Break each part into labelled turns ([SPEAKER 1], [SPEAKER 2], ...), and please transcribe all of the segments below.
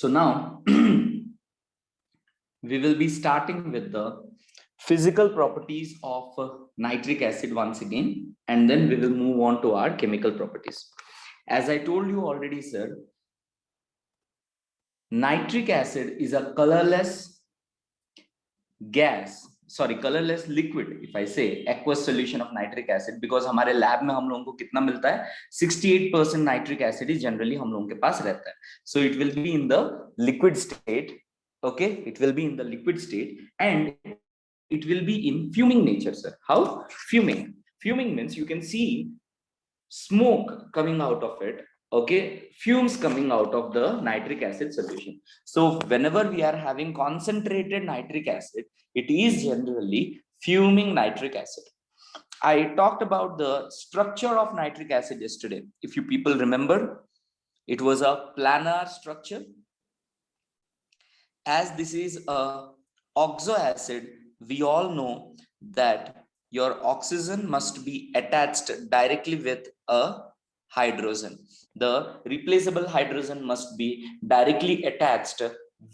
[SPEAKER 1] So now we will be starting with the physical properties of nitric acid once again, and then we will move on to our chemical properties. As I told you already, sir, nitric acid is a colorless colorless liquid. If I say aqueous solution of nitric acid, because हमारे lab में हम लोगों को कितना मिलता है, 68% nitric acid is generally हम लोगों के पास रहता है. So it will be in the liquid state. Okay, it will be in the liquid state, and it will be in fuming nature, sir. How? Fuming. Fuming means you can see smoke coming out of it. Okay, fumes coming out of the nitric acid solution. So whenever we are having concentrated nitric acid, it is generally fuming nitric acid. I talked about the structure of nitric acid yesterday. If you people remember, it was a planar structure. As this is a oxo acid, we all know that your oxygen must be attached directly with a hydrogen. The replaceable hydrogen must be directly attached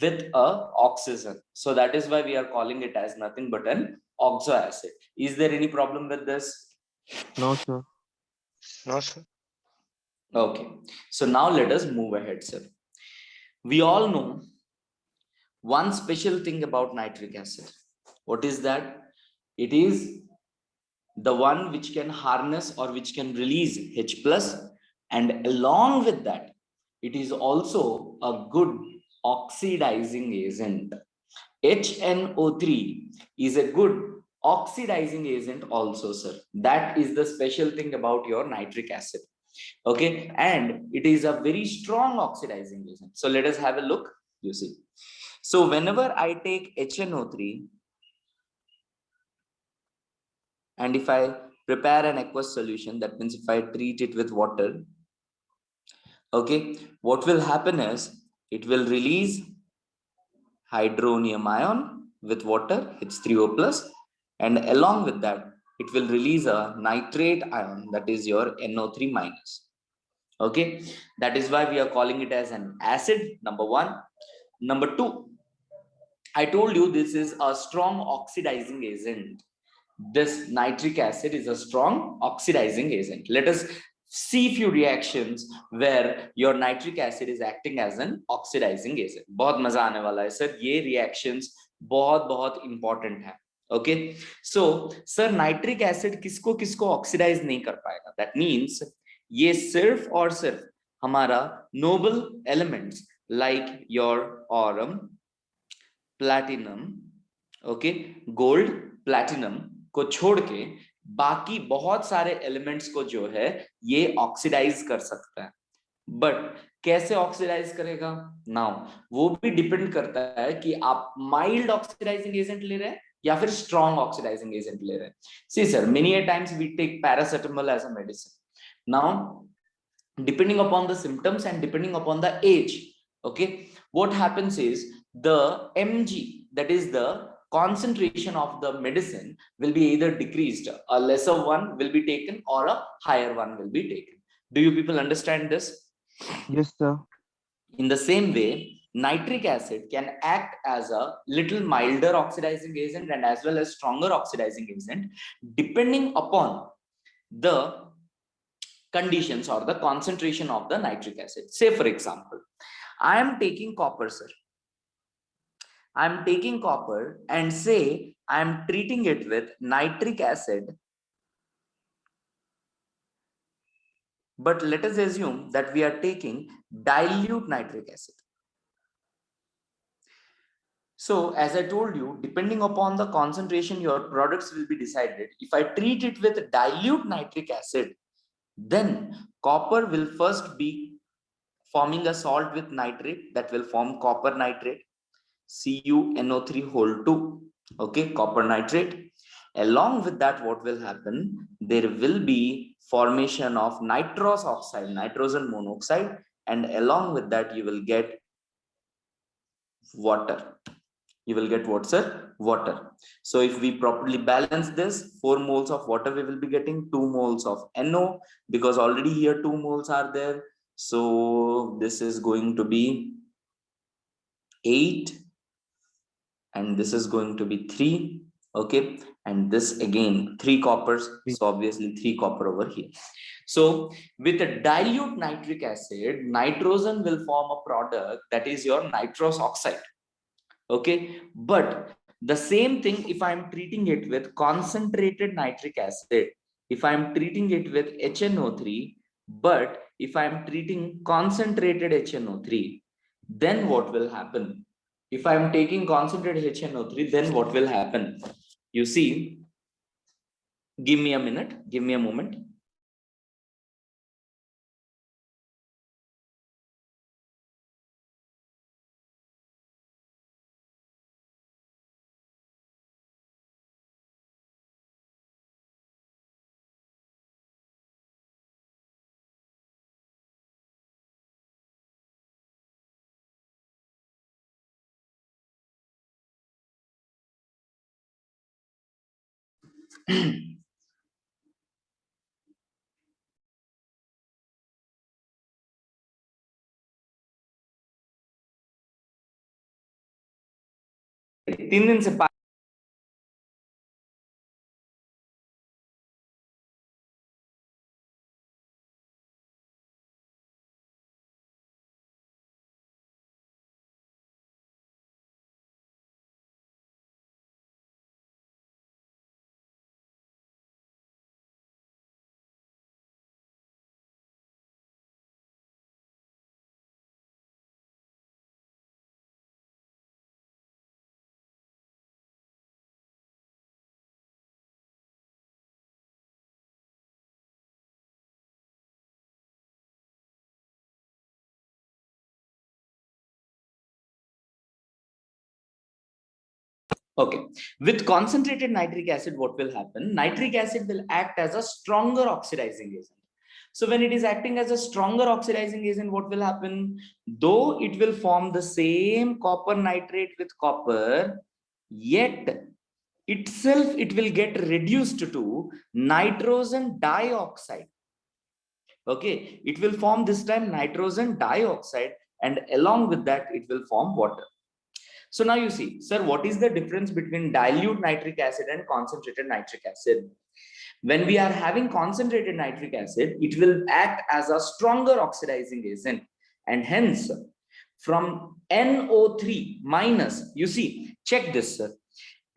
[SPEAKER 1] with a oxygen. So that is why we are calling it as nothing but an oxo acid. Is there any problem with this?
[SPEAKER 2] No, sir.
[SPEAKER 3] No, sir.
[SPEAKER 1] Okay. So now let us move ahead, sir. We all know one special thing about nitric acid. What is that? It is the one which can harness or which can release H plus, and along with that, it is also a good oxidizing agent. HNO3 is a good oxidizing agent also, sir. That is the special thing about your nitric acid. Okay, and it is a very strong oxidizing agent. So let us have a look. You see, so whenever I take HNO3 and if I prepare an aqueous solution, that means if I treat it with water, okay, what will happen is it will release hydronium ion with water, H3O plus, and along with that, it will release a nitrate ion, that is your NO3 minus. Okay, that is why we are calling it as an acid, number one. Number two, I told you this is a strong oxidizing agent. This nitric acid is a strong oxidizing agent. Let us see few reactions where your nitric acid is acting as an oxidizing agent. बहुत मजा आने वाला है sir, ये reactions बहुत important है. Okay, so sir, nitric acid किसको किसको oxidize नहीं कर पाएगा? That means ये सिर्फ और सिर्फ हमारा noble elements like your aurum, platinum, okay, gold, platinum को छोड़ के बाकी बहुत सारे एलिमेंट्स को जो है ये ऑक्सीडाइज कर सकता है. बट कैसे ऑक्सीडाइज करेगा? नाउ वो भी डिपेंड करता है कि आप माइल्ड ऑक्सीडाइजिंग एजेंट ले रहे हैं या फिर स्ट्रॉन्ग ऑक्सीडाइजिंग एजेंट ले रहे हैं. See sir, many a times we take paracetamol as a medicine. Now depending upon the symptoms and depending upon the age, okay, what happens is the mg, that is the concentration of the medicine, will be either decreased, a lesser one will be taken or a higher one will be taken. Do you people understand this?
[SPEAKER 2] Yes, sir.
[SPEAKER 1] In the same way, nitric acid can act as a little milder oxidizing agent and as well as stronger oxidizing agent depending upon the conditions or the concentration of the nitric acid. Say for example, I am taking copper, sir. I am taking copper and say I am treating it with nitric acid. But let us assume that we are taking dilute nitric acid. So as I told you, depending upon the concentration, your products will be decided. If I treat it with dilute nitric acid, then copper will first be forming a salt with nitrate, that will form copper nitrate, CuNO3 whole 2, okay, copper nitrate. Along with that, what will happen? There will be formation of nitrous oxide, nitrogen monoxide, and along with that you will get water. You will get what, sir? Water. So if we properly balance this, 4 moles of water we will be getting, 2 moles of NO, because already here 2 moles are there. So this is going to be 8, and this is going to be 3. Okay, and this again 3 coppers, so obviously 3 copper over here. So with a dilute nitric acid, nitrogen will form a product that is your nitrous oxide. Okay, but the same thing if I am treating it with concentrated nitric acid, if I am treating it with HNO3, but if I am treating concentrated HNO3, then what will happen? If I am taking concentrated HNO3, then what will happen? You see, give me a minute, give me a moment. तीन दिन से okay, with concentrated nitric acid, what will happen? Nitric acid will act as a stronger oxidizing agent. So when it is acting as a stronger oxidizing agent, what will happen? Though it will form the same copper nitrate with copper, yet itself it will get reduced to nitrogen dioxide. Okay, it will form this time nitrogen dioxide, and along with that, it will form water. So now you see, sir, what is the difference between dilute nitric acid and concentrated nitric acid? When we are having concentrated nitric acid, it will act as a stronger oxidizing agent, and hence from NO3 minus, you see, check this, sir.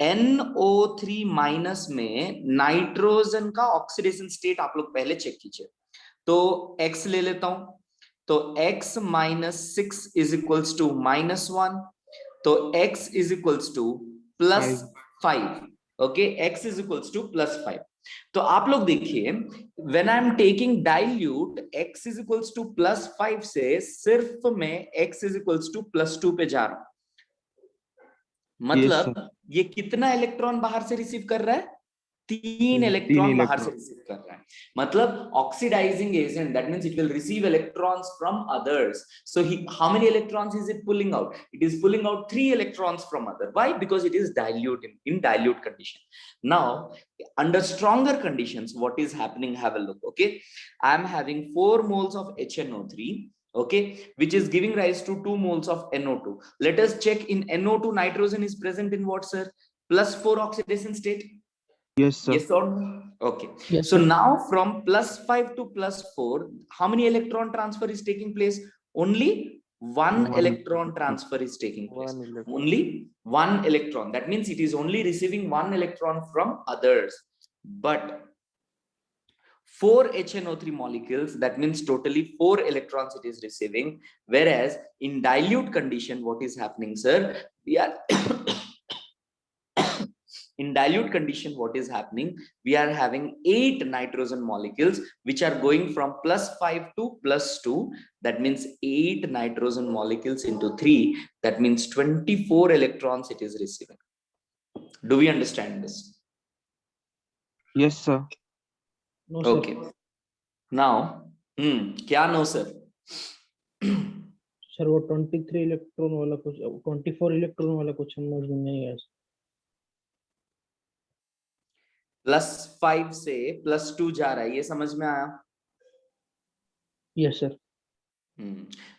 [SPEAKER 1] NO3 minus में nitrogen का oxidation state आप लोग पहले check कीजिए. तो X ले लेता हूं, तो X minus 6 is equals to minus 1. तो x is equals to plus 5. Okay, x is equals to plus 5. तो आप लोग देखिए, when I am taking dilute, x is equals to plus 5 से सिर्फ मैं x is equals to plus 2 पे जा रहा हूं. मतलब ये कितना इलेक्ट्रॉन बाहर से रिसीव कर रहा है? 3 इलेक्ट्रॉन बाहर से रिसीव कर रहा है. मतलब oxidizing agent, that means it will receive electrons from others. So how many electrons is it pulling out? It is pulling out 3 electrons from other. Why? Because it is dilute in dilute condition. Now under stronger conditions, what is happening? Have a look. Okay, I am having 4 moles of HNO3, okay, which is giving rise to 2 moles of NO2. Let us check. In NO2, nitrogen is present in what, sir? Plus 4 oxidation state.
[SPEAKER 2] Yes, sir.
[SPEAKER 1] Yes or no? Okay.
[SPEAKER 3] Yes,
[SPEAKER 1] so
[SPEAKER 3] sir.
[SPEAKER 1] now from plus 5 to plus 4, how many electron transfer is taking place? Only one electron transfer is taking place. Only one electron. That means it is only receiving one electron from others. But 4 HNO3 molecules, that means totally 4 electrons it is receiving. Whereas in dilute condition, what is happening, sir? We are in dilute condition, what is happening? We are having 8 nitrogen molecules which are going from plus 5 to plus 2. That means 8 nitrogen molecules into 3. That means 24 electrons it is receiving. Do we understand this?
[SPEAKER 2] Yes, sir.
[SPEAKER 3] No, sir.
[SPEAKER 1] Okay. Now, kya no, sir?
[SPEAKER 3] Sir वो 23 electron वाला कुछ 24 electron वाला कुछ समझ में नहीं आया.
[SPEAKER 1] Plus 5 से प्लस 2 जा रहा है, ये समझ में आया?
[SPEAKER 3] Yes sir.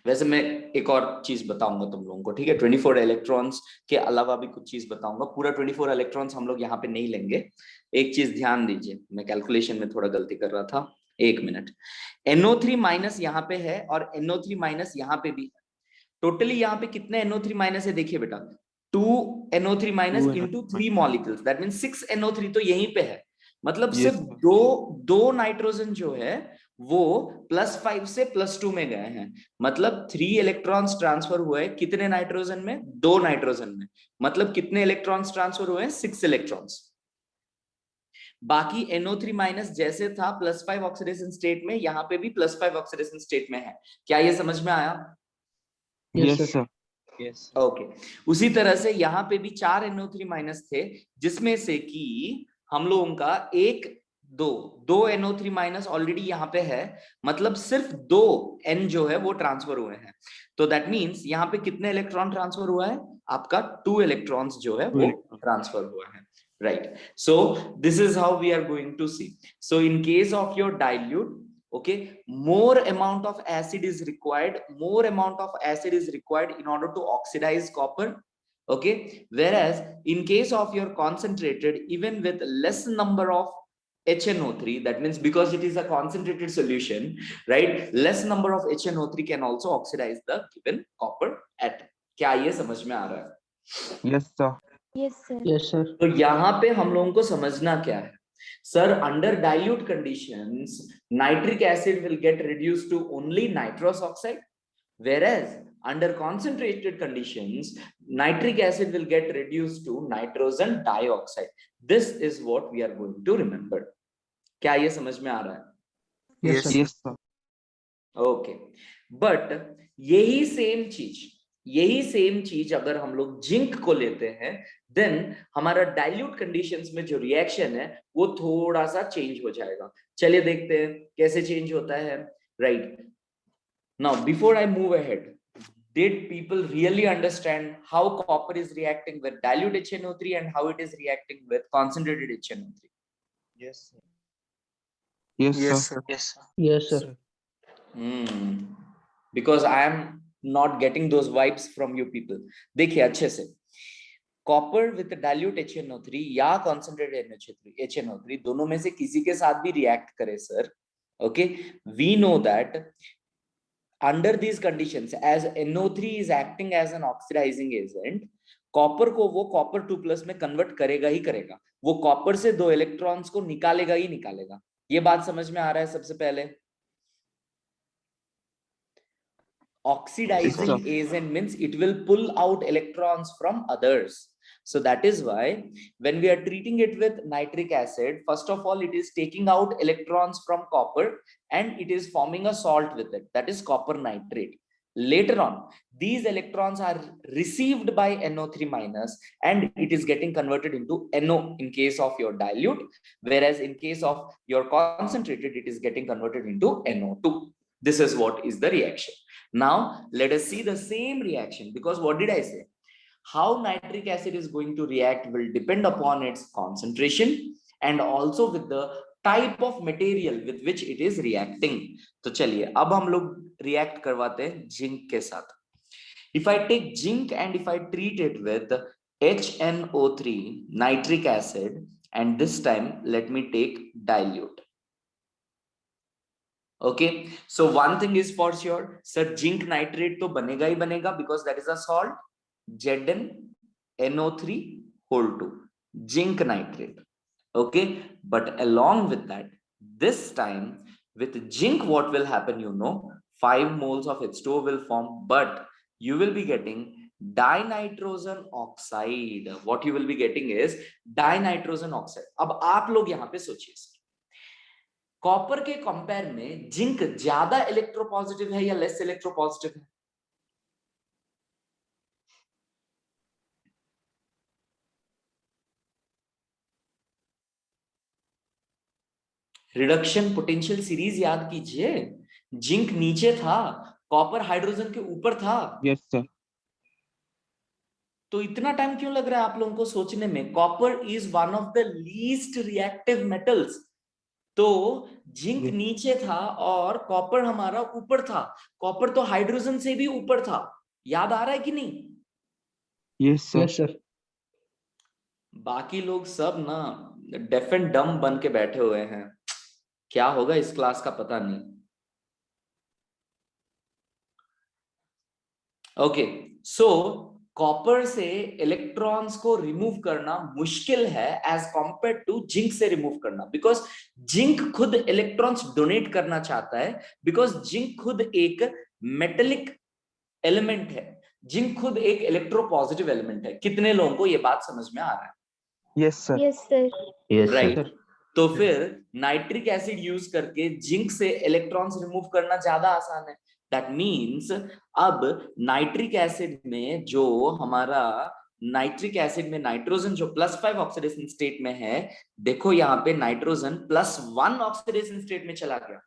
[SPEAKER 1] वैसे मैं एक और चीज बताऊंगा तुम लोगों को, ठीक है? 24 इलेक्ट्रॉन्स के अलावा भी कुछ चीज बताऊंगा। पूरा 24 इलेक्ट्रॉन्स हम लोग यहाँ पे नहीं लेंगे। एक चीज ध्यान दीजिए, मैं कैलकुलेशन में थोड़ा गलती कर रहा था, एक मिनट। NO3 माइनस यहाँ पे है और NO3 माइनस यहाँ पे भी है। टोटली यहाँ पे कितने NO3 माइनस है देखिए बेटा, 2 NO3 minus
[SPEAKER 2] 2
[SPEAKER 1] into
[SPEAKER 2] NO3
[SPEAKER 1] 3 molecules, that mean 6 NO3 तो यहीं पे है। मतलब
[SPEAKER 2] Yes,
[SPEAKER 1] सिर्फ
[SPEAKER 2] sir.
[SPEAKER 1] दो नाइट्रोजन जो है वो +5 से +2 में गए हैं। मतलब 3 इलेक्ट्रॉन्स ट्रांसफर हुए कितने नाइट्रोजन में? 2 नाइट्रोजन में। मतलब कितने इलेक्ट्रॉन्स ट्रांसफर हुए हैं? 6 इलेक्ट्रॉन्स। बाकी NO3 माइनस जैसे था +5 ऑक्सीडेशन स्टेट में, यहाँ पे भी +5 ऑक्सीडेशन स्टेट में है। क्या ये समझ में आया?
[SPEAKER 3] Yes,
[SPEAKER 2] Yes,
[SPEAKER 3] sir.
[SPEAKER 2] sir.
[SPEAKER 1] Okay. उसी तरह से यहाँ पे भी 4 NO3 माइनस थे, जिसमें से कि हम लोगों का दो NO3 माइनस ऑलरेडी यहाँ पे है। मतलब सिर्फ 2 N जो है वो ट्रांसफर हुए हैं। तो दैट मीन्स यहाँ पे कितने इलेक्ट्रॉन ट्रांसफर हुआ है? आपका 2 इलेक्ट्रॉन्स जो है
[SPEAKER 2] 2
[SPEAKER 1] वो
[SPEAKER 2] electron.
[SPEAKER 1] ट्रांसफर हुआ है, right? So this is how we are going to see. So in case of your dilute, okay, more amount of acid is required, in order to oxidize copper, okay? Whereas in case of your concentrated, even with less number of HNO3, that means because it is a concentrated solution, right, less number of HNO3 can also oxidize the given copper atom. क्या ये समझ में आ रहा है?
[SPEAKER 2] Yes, sir.
[SPEAKER 4] Yes, sir.
[SPEAKER 3] Yes, sir.
[SPEAKER 1] तो यहाँ पे हम लोगों को समझना क्या है? Sir, under dilute conditions, nitric acid will get reduced to only nitrous oxide, whereas under concentrated conditions, nitric acid will get reduced to nitrogen dioxide. This is what we are going to remember. क्या ये समझ में आ रहा है?
[SPEAKER 3] Yes, sir.
[SPEAKER 2] Yes, sir.
[SPEAKER 1] Okay, but यही same चीज अगर हम लोग जिंक को लेते हैं, देन हमारा डाइल्यूट कंडीशंस में जो रिएक्शन है वो थोड़ा सा चेंज हो जाएगा। चलिए देखते हैं कैसे चेंज होता है, right? Now before I move ahead, did people really understand how copper is reacting with dilute HNO3 and how it is reacting with concentrated HNO3?
[SPEAKER 2] Yes, sir. Yes, sir.
[SPEAKER 3] Yes, sir.
[SPEAKER 1] Because I am not getting those vibes from you people. देखिए अच्छे से, copper with dilute HNO3 या concentrated HNO3 दोनों में से किसी के साथ भी रिएक्ट करे sir, okay, we know that under these conditions, as NO3 is acting as an oxidizing agent, copper को वो कॉपर 2+ में कन्वर्ट करेगा ही करेगा, वो कॉपर से 2 इलेक्ट्रॉन्स को निकालेगा ही निकालेगा। ये बात समझ में आ रहा है? सबसे पहले oxidizing agent means it will pull out electrons from others. So that is why when we are treating it with nitric acid, first of all it is taking out electrons from copper and it is forming a salt with it, that is copper nitrate. Later on these electrons are received by NO3 minus and it is getting converted into NO in case of your dilute, whereas in case of your concentrated it is getting converted into NO2. This is what is the reaction. Now let us see the same reaction, because what did I say? How nitric acid is going to react will depend upon its concentration and also with the type of material with which it is reacting. तो चलिए अब हम लोग react करवाते हैं zinc के साथ. If I take zinc and if I treat it with HNO3 nitric acid, and this time let me take dilute. Okay, so one thing is for sure, sir, zinc nitrate तो बनेगा ही बनेगा because that is a salt, ZnNO3 whole 2, zinc nitrate. Okay, but along with that, this time with zinc what will happen, 5 moles of H2O will form, but you will be getting dinitrogen oxide. What you will be getting is dinitrogen oxide. अब आप लोग यहाँ पे सोचिए, copper के compare में zinc ज्यादा electropositive है या लेस इलेक्ट्रोपॉजिटिव है? रिडक्शन पोटेंशियल सीरीज याद कीजिए, जिंक नीचे था, कॉपर हाइड्रोजन के ऊपर था।
[SPEAKER 2] Yes, sir.
[SPEAKER 1] तो इतना टाइम क्यों लग रहा है आप लोगों को सोचने में? Copper is one of the least reactive metals. तो जिंक नीचे था और कॉपर हमारा ऊपर था। कॉपर तो हाइड्रोजन से भी ऊपर था, याद आ रहा है कि नहीं?
[SPEAKER 2] Yes sir.
[SPEAKER 3] Yes sir.
[SPEAKER 1] बाकी लोग सब ना डेफ एंड डम बन के बैठे हुए हैं, क्या होगा इस क्लास का पता नहीं। ओके, सो कॉपर से इलेक्ट्रॉन्स को रिमूव करना मुश्किल है एज कंपेयर टू जिंक से रिमूव करना, बिकॉज जिंक खुद इलेक्ट्रॉन्स डोनेट करना चाहता है, बिकॉज जिंक खुद एक मेटेलिक एलिमेंट है, जिंक खुद एक इलेक्ट्रोपॉजिटिव एलिमेंट है। कितने लोगों को ये बात समझ में आ रहा है?
[SPEAKER 2] Yes sir.
[SPEAKER 4] Yes sir.
[SPEAKER 1] Right. तो फिर नाइट्रिक एसिड यूज करके जिंक से इलेक्ट्रॉन्स रिमूव करना ज्यादा आसान है। दैट मीन्स अब नाइट्रिक एसिड में जो हमारा नाइट्रिक एसिड में नाइट्रोजन जो +5 ऑक्सीडेशन स्टेट में है, देखो यहाँ पे नाइट्रोजन +1 ऑक्सीडेशन स्टेट में चला गया।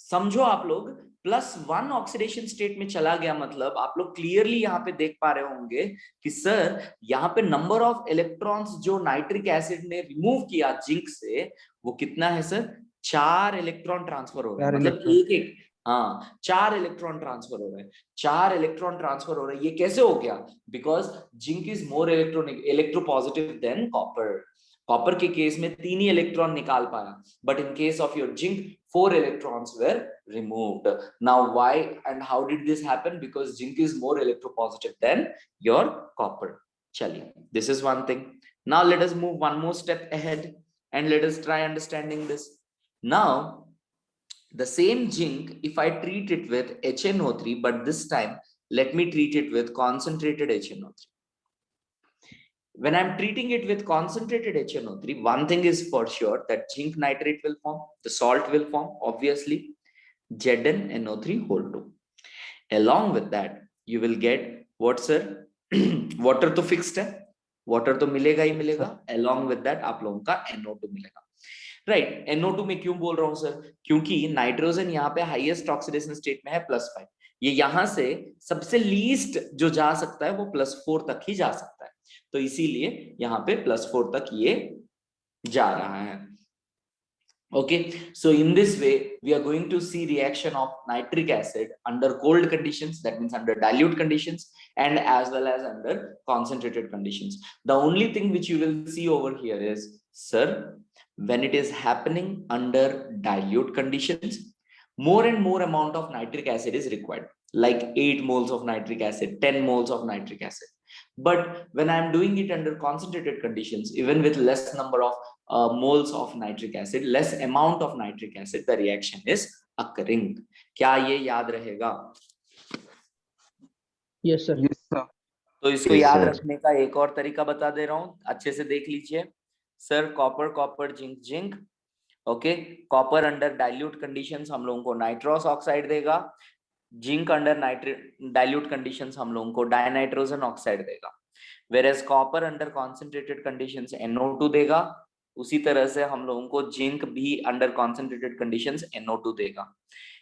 [SPEAKER 1] समझो आप लोग, +1 ऑक्सीडेशन स्टेट में चला गया, मतलब आप लोग क्लियरली यहाँ पे देख पा रहे होंगे कि सर यहाँ पे नंबर ऑफ इलेक्ट्रॉन्स जो नाइट्रिक एसिड ने रिमूव किया जिंक से, वो कितना है सर? 4 इलेक्ट्रॉन ट्रांसफर हो रहा है, मतलब एक एक, हाँ 4 इलेक्ट्रॉन ट्रांसफर हो रहे हैं, 4 इलेक्ट्रॉन ट्रांसफर हो रहे हैं। ये कैसे हो गया? Because zinc is more electropositive than copper. Copper के केस में 3 ही इलेक्ट्रॉन निकाल पाया, but in case of your zinc 4 electrons were removed. Now why and how did this happen? Because zinc is more electropositive than your copper. Chaliye, this is one thing. Now let us move one more step ahead and let us try understanding this. Now the same zinc, if I treat it with HNO3, but this time let me treat it with concentrated HNO3. When I'm treating it with concentrated HNO3, one thing is for sure, that zinc nitrate will form, the salt will form, obviously, ZnNO3 whole 2. Along with that, you will get what, sir? Water तो fixed है, water तो मिलेगा ही मिलेगा, along with that आप लोगों का NO2 मिलेगा। Right, NO2 में क्यों बोल रहा हूं सर? क्योंकि नाइट्रोजन यहाँ पे हाईएस्ट ऑक्सीडेशन स्टेट में है +5, ये यहाँ से सबसे लीस्ट जो जा सकता है वो +4 तक ही जा सकता है, तो इसीलिए यहाँ पे +4 तक ये जा रहा है। Okay, so in this way we are going to see reaction of nitric acid under cold conditions, that means under dilute conditions, and as well as under concentrated conditions. The only thing which you will see over here is, sir, when it is happening under dilute conditions, more and more amount of nitric acid is required, like 8 moles of nitric acid, 10 moles of nitric acid. But when I am doing it under concentrated conditions, even with less number of moles of nitric acid, less amount of nitric acid, the reaction is occurring. क्या ये याद रहेगा?
[SPEAKER 3] Yes sir.
[SPEAKER 2] Yes sir.
[SPEAKER 1] तो इसको याद रखने का एक और तरीका बता दे रहा हूँ, अच्छे से देख लीजिए। Sir copper copper zinc zinc, okay, copper under dilute conditions हम लोगों को नाइट्रस ऑक्साइड देगा, जिंक अंडर डाइल्यूट कंडीशंस हम लोगों को डाइनाइट्रोजन ऑक्साइड देगा, whereas copper under concentrated conditions NO2 देगा। उसी तरह से हम लोगों को जिंक भी अंडर कॉन्सेंट्रेटेड कंडीशंस NO2 देगा।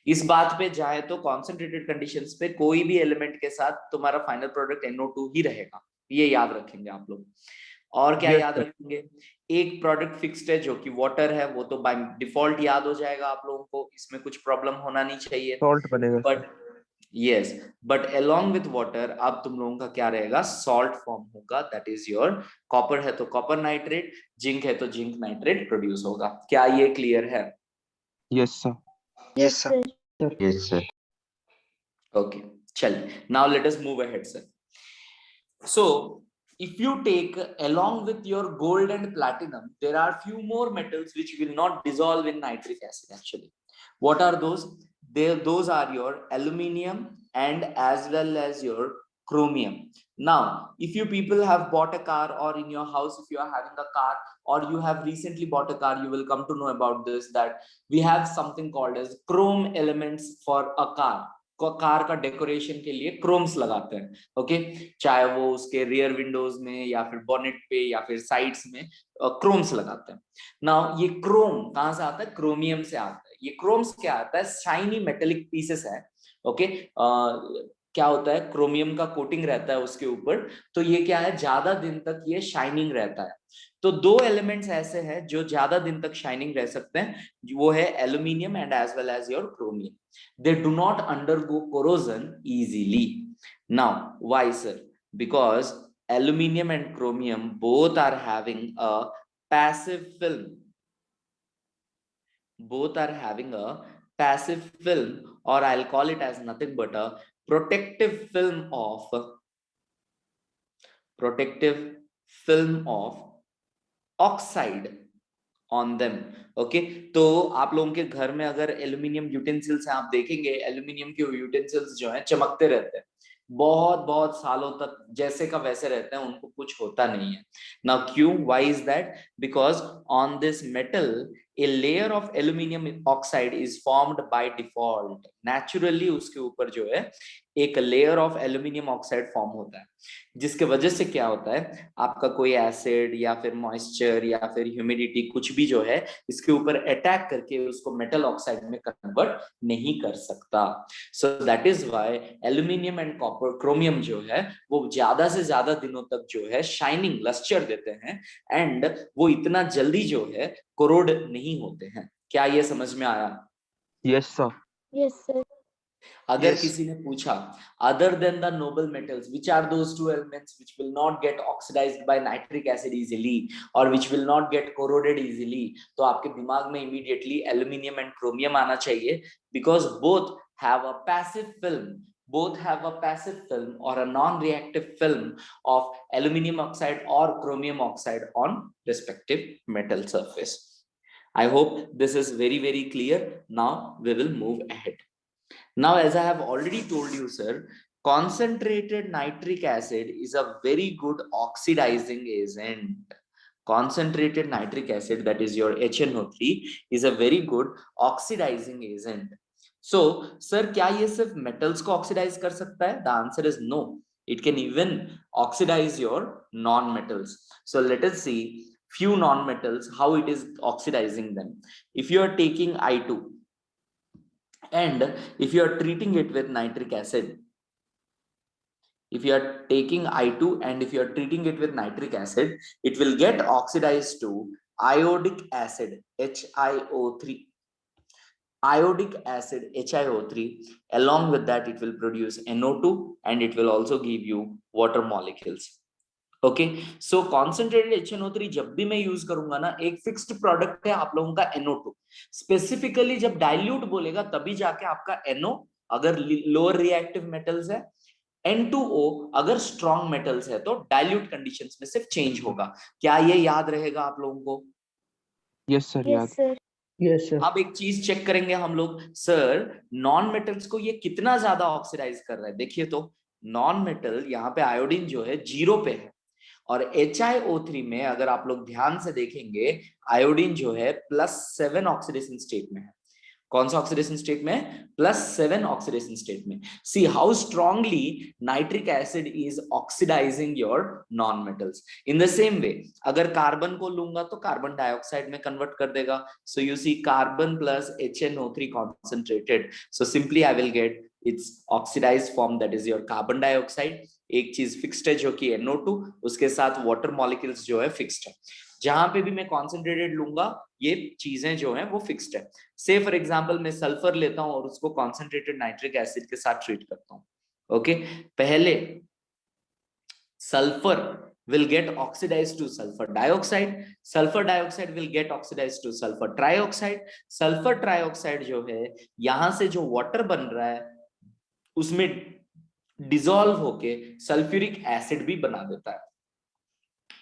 [SPEAKER 1] इस बात पे जाए तो कॉन्सेंट्रेटेड कंडीशंस पे कोई भी एलिमेंट के साथ तुम्हारा फाइनल प्रोडक्ट NO2 ही रहेगा, ये याद रखेंगे आप लोग। और क्या याद रखेंगे? एक प्रोडक्ट फिक्स्ड है जो कि वाटर है, वो तो बाय डिफॉल्ट याद हो जाएगा आप लोगों को, इसमें कुछ प्रॉब्लम होना नहीं चाहिए,
[SPEAKER 2] सॉल्ट बनेगा।
[SPEAKER 1] But yes, but along with water अब तुम लोगों का क्या रहेगा? सॉल्ट फॉर्म होगा, दैट इज योर, कॉपर है तो कॉपर नाइट्रेट, जिंक है तो जिंक नाइट्रेट प्रोड्यूस होगा। क्या ये क्लियर है?
[SPEAKER 2] Yes sir.
[SPEAKER 4] Yes sir.
[SPEAKER 2] Yes sir.
[SPEAKER 1] Okay, चलिए, now let us move ahead, sir. So if you take along with your gold and platinum, there are few more metals which will not dissolve in nitric acid actually. What are those? Those are your aluminium and as well as your chromium. Now if you people have bought a car, or in your house if you are having a car, or you have recently bought a car, you will come to know about this, that we have something called as chrome elements for a car. Car का decoration के लिए chromes लगाते हैं, okay, चाहे वो उसके rear Windows में या फिर बॉनेट पे या फिर साइड्स में क्रोम्स लगाते हैं। नाउ ये क्रोम कहां से आता है? क्रोमियम से आता है। ये क्रोम्स क्या आता है? शाइनी मेटेलिक पीसेस है, ओके, क्या होता है, क्रोमियम का कोटिंग रहता है उसके ऊपर, तो ये क्या है, ज्यादा दिन तक ये शाइनिंग रहता है। तो दो एलिमेंट्स ऐसे हैं जो ज्यादा दिन तक शाइनिंग रह सकते हैं, वो है aluminium and as well as your chromium. They do not undergo corrosion easily. Now why sir? Because aluminum and chromium both are having a passive film. Both are having a passive film, or I'll call it as nothing but a protective film oxide on them. Okay, तो आप लोगों के घर में अगर aluminium utensils हैं, आप देखेंगे एल्यूमिनियम के यूटेंसिल्स जो हैं चमकते रहते हैं, बहुत बहुत सालों तक जैसे का वैसे रहते हैं, उनको कुछ होता नहीं है. नाउ क्यों? Why is that? Because on this metal a layer of aluminum oxide is formed by default. Naturally उसके ऊपर जो है एक layer of aluminium oxide form होता है, जिसके वजह से क्या होता है, आपका कोई एसिड या फिर मॉइस्चर या फिर ह्यूमिडिटी कुछ भी जो है इसके ऊपर अटैक करके उसको मेटल ऑक्साइड में कन्वर्ट नहीं कर सकता. So that is why aluminium and copper chromium जो है वो ज्यादा से ज्यादा दिनों तक जो है शाइनिंग लस्टर देते हैं, एंड वो इतना जल्दी जो है कोरोड नहीं होते हैं. क्या ये समझ में आया?
[SPEAKER 2] Yes, sir.
[SPEAKER 4] Yes, sir.
[SPEAKER 1] अगर
[SPEAKER 2] Yes.
[SPEAKER 1] किसी ने पूछा other than the noble metals which are those two elements which will not get oxidized by nitric acid easily or which will not get corroded easily, तो आपके दिमाग में immediately aluminium and chromium आना चाहिए, because both have a passive film or a non-reactive film of aluminum oxide or chromium oxide on respective metal surface. I hope this is very, very clear. Now we will move ahead. Now, as I have already told you, sir, concentrated nitric acid is a very good oxidizing agent. Concentrated nitric acid, that is your HNO3, is a very good oxidizing agent. So, sir, क्या ये सिर्फ metals को oxidize कर सकता है? The answer is no. It can even oxidize your non-metals. So, let us see few non-metals, how it is oxidizing them. If you are taking I2, and if you are treating it with nitric acid, if you are taking I2 and if you are treating it with nitric acid, it will get oxidized to iodic acid, HiO3. Iodic acid, HiO3. Along with that, it will produce NO2 and it will also give you water molecules. Okay, so concentrated HNO3 जब भी मैं use करूंगा ना, एक fixed product है आप लोगों का NO2. स्पेसिफिकली जब डाइल्यूट बोलेगा तभी जाके आपका NO अगर लोअर रिएक्टिव मेटल्स है, N2O अगर स्ट्रॉन्ग मेटल्स है, तो डाइल्यूट कंडीशंस में सिर्फ चेंज होगा. क्या ये याद रहेगा आप लोगों को?
[SPEAKER 2] Yes, sir.
[SPEAKER 4] Yes, sir.
[SPEAKER 3] Yes, sir.
[SPEAKER 1] अब एक चीज चेक करेंगे हम लोग, सर नॉन मेटल्स को ये कितना ज्यादा ऑक्सीडाइज कर रहा है. देखिए तो नॉन मेटल यहाँ पे आयोडीन जो है 0 पे है, और HiO3 में अगर आप लोग ध्यान से देखेंगे आयोडीन जो है +7 ऑक्सीडेशन स्टेट में है. कौन सा ऑक्सीडेशन स्टेट में? +7 ऑक्सीडेशन स्टेट में. See how strongly nitric acid is oxidizing your non metals. In the same way अगर कार्बन को लूंगा तो कार्बन डाइऑक्साइड में कन्वर्ट कर देगा. So you see carbon plus HNO3 concentrated, so simply I will get its oxidized form, that is your carbon dioxide. एक चीज fixed है जो कि NO2, उसके साथ वाटर मॉलिक्यूल्स जो है फिक्स्ड है. जहां पे भी मैं कॉन्सेंट्रेटेड लूंगा ये चीजें जो हैं वो फिक्स्ड है. से फॉर एग्जांपल मैं सल्फर लेता हूं और उसको कॉन्सेंट्रेटेड नाइट्रिक एसिड के साथ ट्रीट करता हूं. ओके, पहले sulphur will get oxidized to sulfur dioxide, sulfur dioxide will get oxidized to sulfur trioxide. sulfur trioxide जो है यहां से जो वाटर बन रहा है उसमें डिसॉल्व होके सल्फ्यूरिक एसिड भी बना देता है.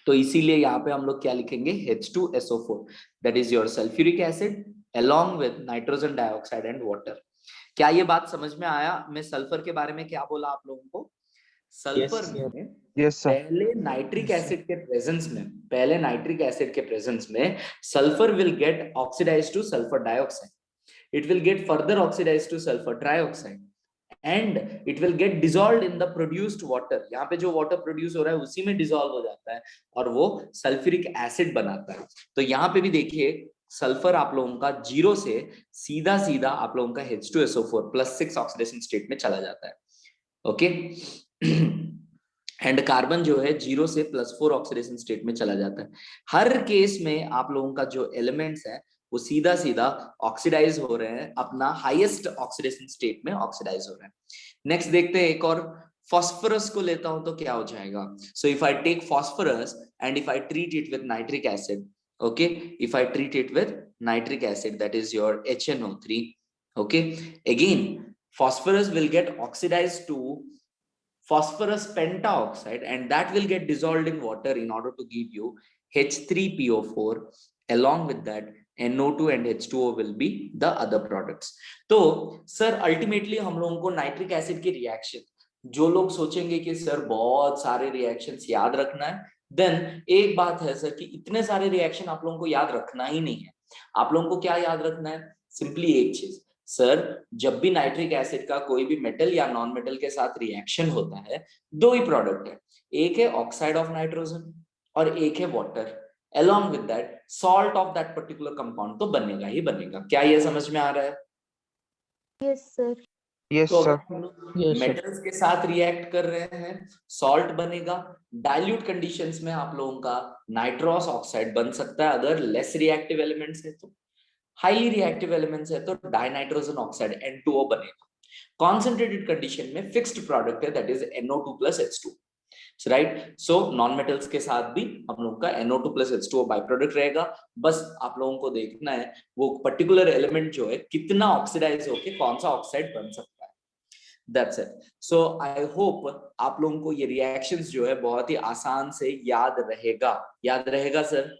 [SPEAKER 1] तो इसीलिए यहाँ पे हम लोग क्या लिखेंगे, H2SO4, that is your sulphuric acid along with nitrogen dioxide and water. क्या ये बात समझ में आया? मैं सल्फर के बारे में क्या बोला आप लोगों को? सल्फर में
[SPEAKER 2] Yes, sir.
[SPEAKER 1] पहले नाइट्रिक एसिड के प्रेजेंस में sulphur will get oxidized to sulphur dioxide, it will get further oxidized to sulphur trioxide, and it will get dissolved in the produced water. यहाँ पे जो वाटर प्रोड्यूस हो रहा है उसी में डिसॉल्व हो जाता है और वो सल्फ्यूरिक एसिड बनाता है. तो यहाँ पे भी देखिए सल्फर आप लोगों का 0 से सीधा आप लोगों का H2SO4 +6 ऑक्सीडेशन स्टेट में चला जाता है. ओके। एंड कार्बन जो है 0 से +4 ऑक्सीडेशन स्टेट में चला जाता है। हर केस में आप लोगों का जो एलिमेंट्स है वो सीधा सीधा ऑक्सीडाइज हो रहे हैं, अपना हाईएस्ट ऑक्सीडेशन स्टेट में ऑक्सीडाइज हो रहे हैं। नेक्स्ट देखते हैं एक और, फॉस्फोरस को लेता हूं तो क्या हो जाएगा। So if I take phosphorus and if I treat it with nitric acid, okay, if I treat it with nitric acid, that is your HNO3, okay, again phosphorus will get oxidized to phosphorus pentaoxide and that will get dissolved in water in order to give you H3PO4. Along with that NO2 and H2O will be the other products. तो sir ultimately हम लोगों को nitric acid के reaction, जो लोग सोचेंगे कि sir बहुत सारे रिएक्शंस याद रखना है, देन एक बात है सर कि इतने सारे रिएक्शन आप लोगों को याद रखना ही नहीं है। आप लोगों को क्या याद रखना है, सिंपली एक चीज, सर जब भी नाइट्रिक एसिड का कोई भी मेटल या नॉन मेटल के साथ रिएक्शन होता है, दो ही प्रोडक्ट है, एक है ऑक्साइड ऑफ नाइट्रोजन और एक है water. along with that salt of that particular compound तो बनेगा ही बनेगा। क्या ये समझ में आ रहा है?
[SPEAKER 4] Yes sir.
[SPEAKER 2] Yes,
[SPEAKER 1] तो
[SPEAKER 2] sir.
[SPEAKER 1] अगर हम लोग
[SPEAKER 3] Yes, sir.
[SPEAKER 1] मेटल्स के साथ रिएक्ट कर रहे हैं, सॉल्ट बनेगा। डाइल्यूट कंडीशंस में आप लोगों का नाइट्रस ऑक्साइड बन सकता है, अगर लेस रिएक्टिव एलिमेंट्स है तो। हाईली रिएक्टिव एलिमेंट्स है तो डाइनाइट्रोजन ऑक्साइड N2O बनेगा। कॉन्सेंट्रेटेड कंडीशन में फिक्स्ड प्रोडक्ट है, that is NO2 + H2, right. So non metals के साथ भी हम लोगों का NO2 + H2O बाई प्रोडक्ट रहेगा। बस आप लोगों को देखना है वो पर्टिकुलर एलिमेंट जो है कितना ऑक्सीडाइज होके कौन सा ऑक्साइड बन सकता है। That's it. So I hope आप लोगों को ये रिएक्शंस जो है बहुत ही आसान से याद रहेगा। याद रहेगा sir?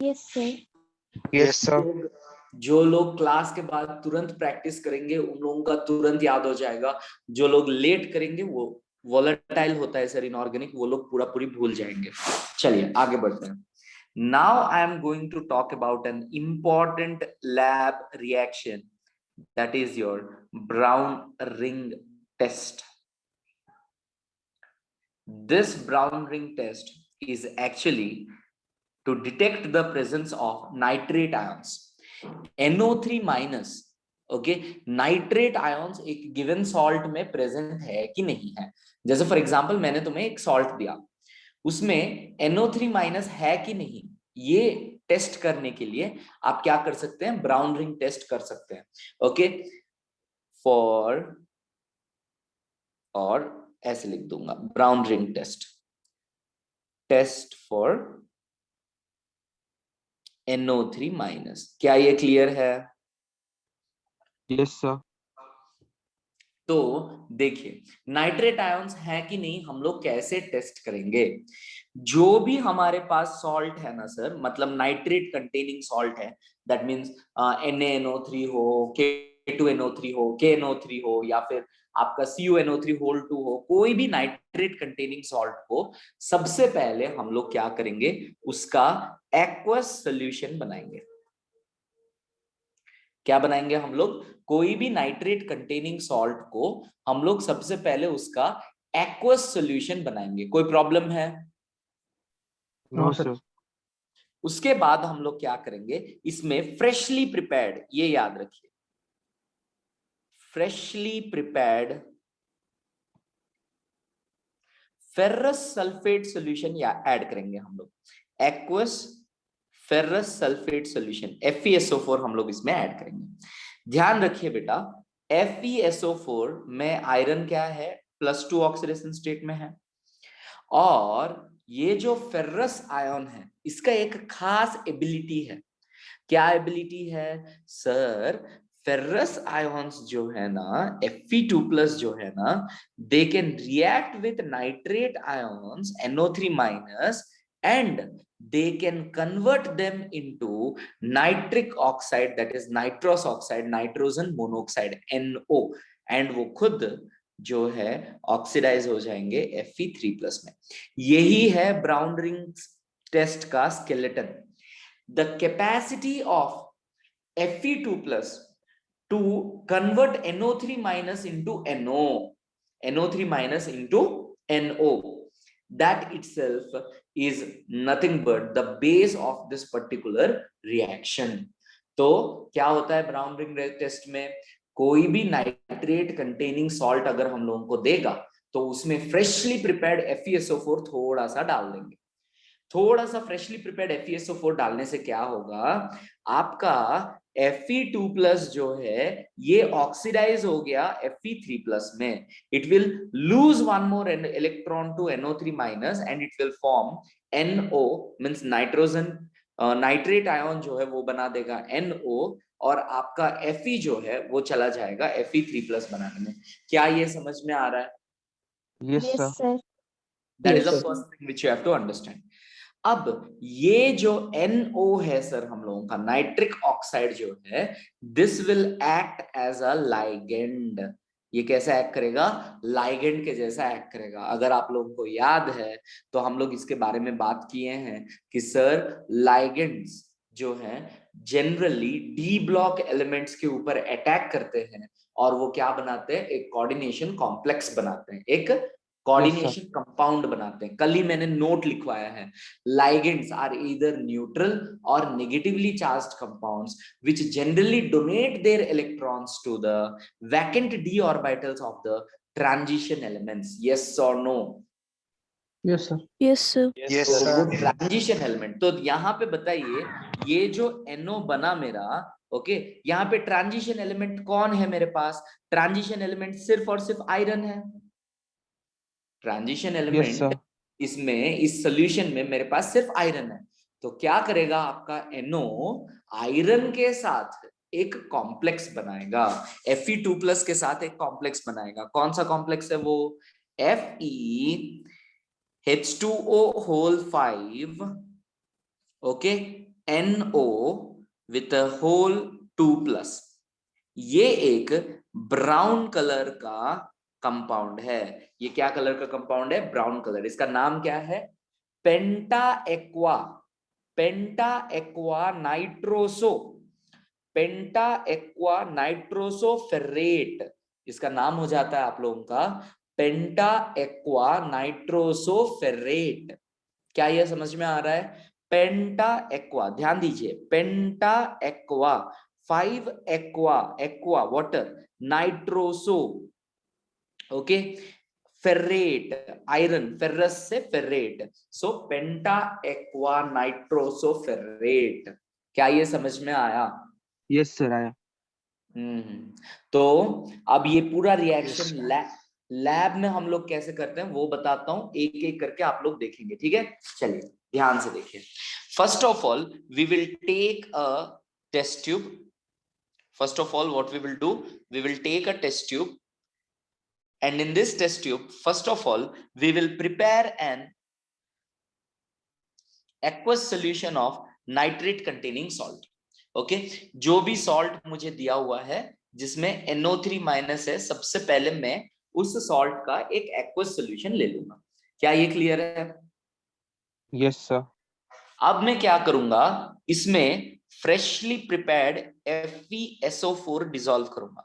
[SPEAKER 4] Yes sir.
[SPEAKER 2] Yes, sir.
[SPEAKER 1] जो लोग क्लास के बाद तुरंत प्रैक्टिस करेंगे उन लोगों का तुरंत याद हो जाएगा। जो लोग लेट करेंगे वो वोलेटाइल होता है सर, इनऑर्गेनिक, वो लोग पूरा पूरी भूल जाएंगे। चलिए आगे बढ़ते हैं। Now I am going to talk about an important lab reaction, that is your brown ring test. This brown ring test is actually to detect the presence of nitrate ions, NO3 minus, okay. Nitrate ions एक given salt में present है कि नहीं है। जैसे for example मैंने तुम्हें एक सॉल्ट दिया, उसमें NO3 माइनस है कि नहीं, ये टेस्ट करने के लिए आप क्या कर सकते हैं, ब्राउन रिंग टेस्ट कर सकते हैं। ओके, फॉर, और ऐसे लिख दूंगा brown ring test, test for NO3 minus. क्या ये क्लियर है?
[SPEAKER 2] Yes, sir.
[SPEAKER 1] तो देखिए नाइट्रेट आयंस है कि नहीं हम लोग कैसे टेस्ट करेंगे। जो भी हमारे पास सॉल्ट है ना सर, मतलब नाइट्रेट कंटेनिंग सॉल्ट है, दैट मींस NaNO3 हो, K2NO3 हो, KNO3 हो, या फिर आपका CuNO3(2) हो, कोई भी नाइट्रेट कंटेनिंग सॉल्ट को सबसे पहले हम लोग क्या करेंगे, उसका एक्वस सोल्यूशन बनाएंगे। क्या बनाएंगे हम लोग, कोई भी नाइट्रेट कंटेनिंग सॉल्ट को हम लोग सबसे पहले उसका एक्वस सॉल्यूशन बनाएंगे। कोई प्रॉब्लम है?
[SPEAKER 2] No,
[SPEAKER 3] No, sir.
[SPEAKER 2] sir.
[SPEAKER 1] उसके बाद हम लोग क्या करेंगे, इसमें फ्रेशली प्रिपेयर्ड, ये याद रखिए, freshly prepared ferrous sulphate solution या ऐड करेंगे हम लोग। Aqueous ferrous sulphate solution FeSO4 हम लोग इसमें ऐड करेंगे। ध्यान रखिए बेटा, FeSO4 में आयरन क्या है, +2 ऑक्सीडेशन स्टेट में है, और ये जो फेरस आयन है इसका एक खास एबिलिटी है। क्या एबिलिटी है सर, फेरस आयंस जो है ना, Fe2+ जो है ना, they can react with nitrate ions NO3 minus and they can convert them into nitric oxide, that is nitrous oxide, nitrogen monoxide NO, and वो खुद जो है ऑक्सीडाइज हो जाएंगे Fe3+ में। यही है ब्राउन रिंग टेस्ट का skeleton. The capacity of Fe2+ to convert NO3 minus into NO, NO3 minus into NO, that itself is nothing but the base of this particular reaction. तो क्या होता है ब्राउन रिंग टेस्ट में, कोई भी nitrate containing salt अगर हम लोगों को देगा तो उसमें फ्रेशली प्रिपेयर्ड FeSO4 थोड़ा सा डाल देंगे। थोड़ा सा फ्रेशली प्रिपेयर्ड FeSO4 डालने से क्या होगा, आपका Fe2+ जो है ये ऑक्सीडाइज हो गया Fe3+ में। It will lose one more electron to NO3- and it will form NO means nitrogen, nitrate ion जो है वो बना देगा NO, और आपका Fe जो है वो चला जाएगा Fe3+ बनाने में। क्या ये समझ में आ रहा है?
[SPEAKER 2] Yes,
[SPEAKER 4] Yes,
[SPEAKER 2] sir.
[SPEAKER 4] sir.
[SPEAKER 1] That is
[SPEAKER 3] Yes,
[SPEAKER 1] the
[SPEAKER 3] sir.
[SPEAKER 1] First thing which you have to understand. अब ये जो NO है सर हम लोगों का नाइट्रिक ऑक्साइड जो है, this will act as a ligand. ये कैसे एक्ट करेगा? लाइगेंड के जैसा एक्ट करेगा। अगर आप लोगों को याद है तो हम लोग इसके बारे में बात किए हैं कि सर लाइगेंड्स जो हैं जनरली डी ब्लॉक एलिमेंट्स के ऊपर अटैक करते हैं और वो क्या बनाते हैं, एक कोऑर्डिनेशन कॉम्प्लेक्स बनाते हैं, एक कोऑर्डिनेशन कंपाउंड बनाते हैं। कल ही मैंने नोट लिखवाया है, ligands are either neutral or negatively charged compounds which generally donate their electrons to the vacant d orbitals of the transition elements. Yes or no?
[SPEAKER 3] Yes, sir.
[SPEAKER 4] Yes, sir.
[SPEAKER 5] Yes,
[SPEAKER 1] तो वो
[SPEAKER 5] sir.
[SPEAKER 1] Transition element, तो यहाँ पे बताइए ये जो NO बना मेरा, ओके, यहाँ पे ट्रांजिशन एलिमेंट कौन है मेरे पास? ट्रांजिशन एलिमेंट सिर्फ और सिर्फ आयरन है। Transition
[SPEAKER 2] Yes,
[SPEAKER 1] element
[SPEAKER 2] sir.
[SPEAKER 1] इसमें इस सॉल्यूशन में मेरे पास सिर्फ आयरन है। तो क्या करेगा आपका NO आयरन के साथ एक कॉम्प्लेक्स बनाएगा, Fe2+ के साथ एक कॉम्प्लेक्स बनाएगा। कौन सा कॉम्प्लेक्स है वो? FeH2O5 okay NO with a whole 2+। ये एक ब्राउन कलर का कंपाउंड है। ये क्या कलर का कंपाउंड है? Brown colour. इसका नाम क्या है? पेंटा एक्वा, पेंटा एक्वा नाइट्रोसो, पेंटा एक्वा नाइट्रोसो फेरेट। इसका नाम हो जाता है आप लोगों का पेंटा एक्वा नाइट्रोसो फेरेट। क्या यह समझ में आ रहा है? पेंटा एक्वा, ध्यान दीजिए, penta aqua 5 aqua, aqua water, nitroso okay, ferrate iron, ferrous से ferrate, so penta aqua nitroso ferrate. क्या ये समझ में आया?
[SPEAKER 2] Yes, sir. आया।
[SPEAKER 1] तो अब ये पूरा रिएक्शन लैब में हम लोग कैसे करते हैं वो बताता हूं, एक एक करके आप लोग देखेंगे, ठीक है? चलिए ध्यान से देखिए। First of all we will take a test tube. First of all what we will do, we will take a test tube, and in this test tube first of all we will prepare an aqueous solution of nitrate containing salt। Okay, जो भी salt मुझे दिया हुआ है जिसमें NO3- है, सबसे पहले मैं उस सॉल्ट का एक एक्वस सॉल्यूशन ले लूंगा। क्या ये क्लियर है?
[SPEAKER 2] Yes, sir.
[SPEAKER 1] अब मैं क्या करूंगा, इसमें फ्रेशली प्रिपेयर्ड FeSO4 डिसॉल्व करूंगा,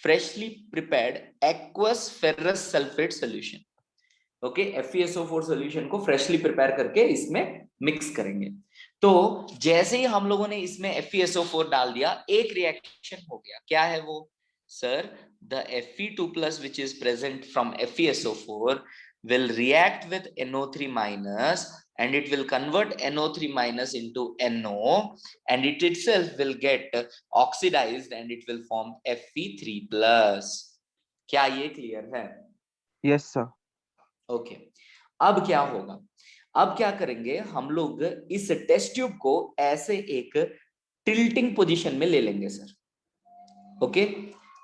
[SPEAKER 1] freshly prepared aqueous ferrous sulphate solution. Okay, FeSO4 solution को फ्रेशली प्रिपेयर करके इसमें मिक्स करेंगे। तो जैसे ही हम लोगों ने इसमें FeSO4 डाल दिया, एक रिएक्शन हो गया। क्या है वो? Sir, the Fe2+ which is present from FeSO4 will react with NO3- and it will convert NO3- into NO, and it itself will get oxidized and it will form Fe3+। क्या ये clear है?
[SPEAKER 2] Yes, sir.
[SPEAKER 1] Okay, अब क्या होगा? अब क्या करेंगे हम लोग, इस टेस्ट ट्यूब को ऐसे एक टिल्टिंग पोजीशन में ले लेंगे सर। ओके,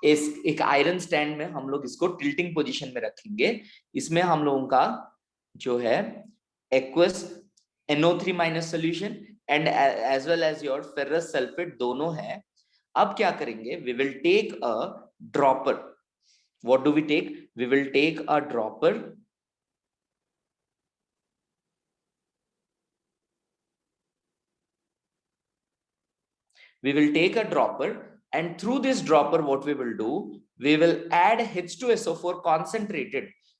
[SPEAKER 1] इस एक आयरन स्टैंड में हम लोग इसको टिल्टिंग पोजीशन में रखेंगे। इसमें हम लोगों का जो है aqueous NO3- solution and as well as your ferrous sulphate दोनों है। अब क्या करेंगे, we will take a dropper. What do we take? We will take a dropper. We will take a dropper, and through this dropper what we will do, we will add H2SO4